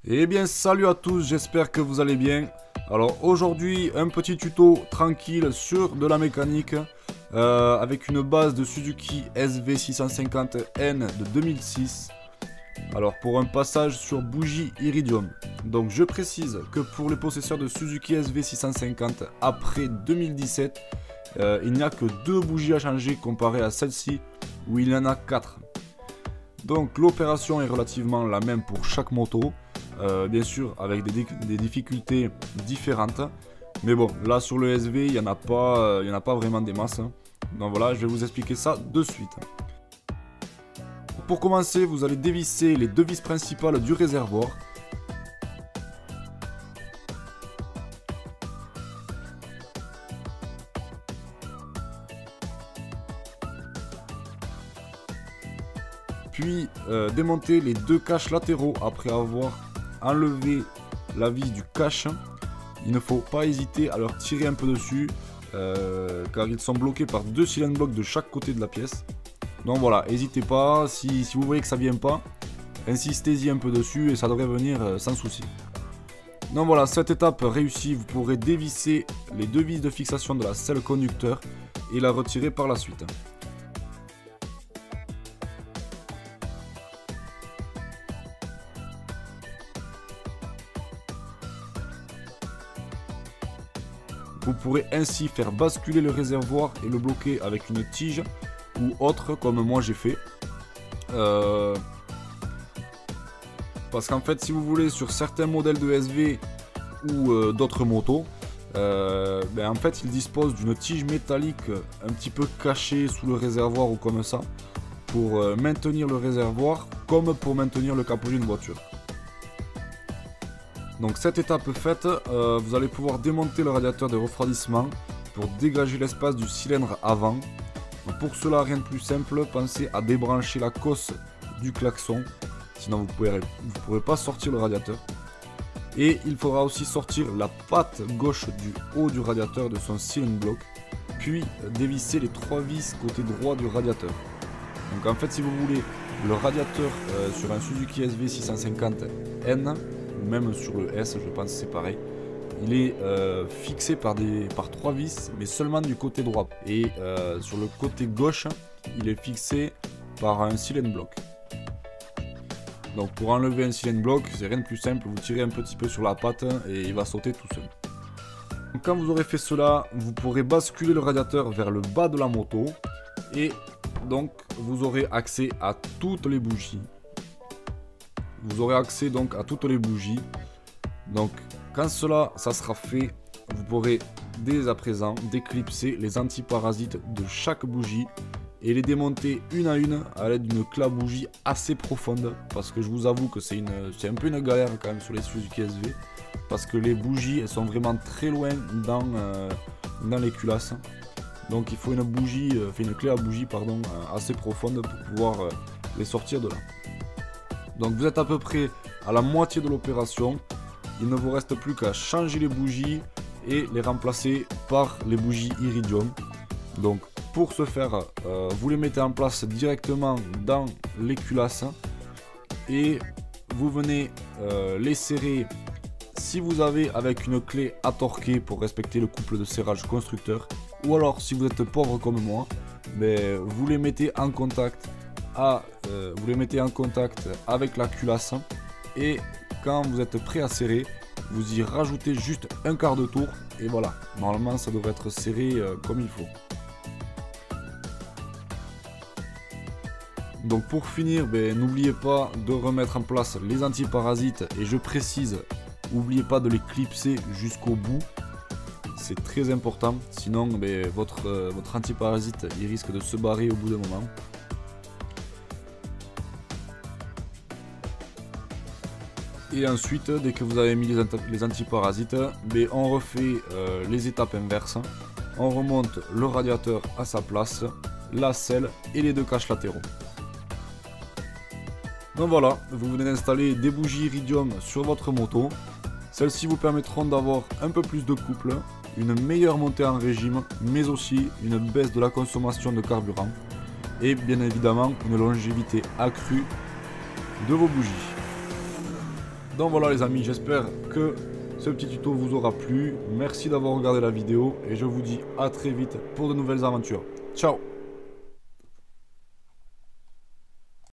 Eh bien salut à tous, j'espère que vous allez bien. Alors aujourd'hui un petit tuto tranquille sur de la mécanique avec une base de Suzuki SV650N de 2006. Alors pour un passage sur bougie Iridium. Donc je précise que pour les possesseurs de Suzuki SV650 après 2017, il n'y a que 2 bougies à changer comparé à celle-ci où il y en a 4. Donc l'opération est relativement la même pour chaque moto. Bien sûr avec des difficultés différentes, mais bon là sur le SV il n'y en a pas vraiment des masses, donc voilà, je vais vous expliquer ça de suite. Pour commencer, vous allez dévisser les 2 vis principales du réservoir. Puis démonter les 2 caches latéraux après avoir enlevé la vis du cache. Il ne faut pas hésiter à leur tirer un peu dessus car ils sont bloqués par 2 cylindres blocs de chaque côté de la pièce. Donc voilà, n'hésitez pas, si vous voyez que ça vient pas, insistez-y un peu dessus et ça devrait venir sans souci. Donc voilà, cette étape réussie, vous pourrez dévisser les 2 vis de fixation de la selle conducteur et la retirer par la suite. Vous pourrez ainsi faire basculer le réservoir et le bloquer avec une tige ou autre comme moi j'ai fait. Parce qu'en fait si vous voulez sur certains modèles de SV ou d'autres motos, en fait ils disposent d'une tige métallique un petit peu cachée sous le réservoir ou comme ça pour maintenir le réservoir comme pour maintenir le capot d'une voiture. Donc cette étape faite, vous allez pouvoir démonter le radiateur de refroidissement pour dégager l'espace du cylindre avant. Donc pour cela, rien de plus simple, pensez à débrancher la cosse du klaxon, sinon vous ne pourrez pas sortir le radiateur. Et il faudra aussi sortir la patte gauche du haut du radiateur de son cylindre bloc, puis dévisser les 3 vis côté droit du radiateur. Donc en fait si vous voulez, le radiateur sur un Suzuki SV650N, ou même sur le S, je pense que c'est pareil. Il est fixé par 3 vis, mais seulement du côté droit. Et sur le côté gauche, il est fixé par un cylindre bloc. Donc pour enlever un cylindre bloc, c'est rien de plus simple, vous tirez un petit peu sur la patte et il va sauter tout seul. Donc, quand vous aurez fait cela, vous pourrez basculer le radiateur vers le bas de la moto. Et donc vous aurez accès à toutes les bougies. Vous aurez accès donc à toutes les bougies. Donc quand ça sera fait, vous pourrez dès à présent déclipser les antiparasites de chaque bougie et les démonter une à une à l'aide d'une clé à bougie assez profonde, parce que je vous avoue que c'est un peu une galère quand même sur les Suzuki SV, parce que les bougies elles sont vraiment très loin dans les culasses. Donc il faut une clé à bougie assez profonde pour pouvoir les sortir de là. Donc vous êtes à peu près à la moitié de l'opération. Il ne vous reste plus qu'à changer les bougies et les remplacer par les bougies Iridium. Donc pour ce faire, vous les mettez en place directement dans les culasses et vous venez les serrer si vous avez avec une clé à torquer pour respecter le couple de serrage constructeur, ou alors si vous êtes pauvre comme moi, vous les mettez en contact avec la culasse, et quand vous êtes prêt à serrer, vous y rajoutez juste un quart de tour et voilà, normalement ça devrait être serré comme il faut. Donc pour finir, n'oubliez pas de remettre en place les antiparasites, et je précise, n'oubliez pas de les clipser jusqu'au bout, c'est très important, sinon votre antiparasite il risque de se barrer au bout d'un moment. Et ensuite, dès que vous avez mis les antiparasites, on refait les étapes inverses. On remonte le radiateur à sa place, la selle et les 2 caches latéraux. Donc voilà, vous venez d'installer des bougies Iridium sur votre moto. Celles-ci vous permettront d'avoir un peu plus de couple, une meilleure montée en régime, mais aussi une baisse de la consommation de carburant. Et bien évidemment, une longévité accrue de vos bougies. Donc voilà les amis, j'espère que ce petit tuto vous aura plu. Merci d'avoir regardé la vidéo et je vous dis à très vite pour de nouvelles aventures. Ciao!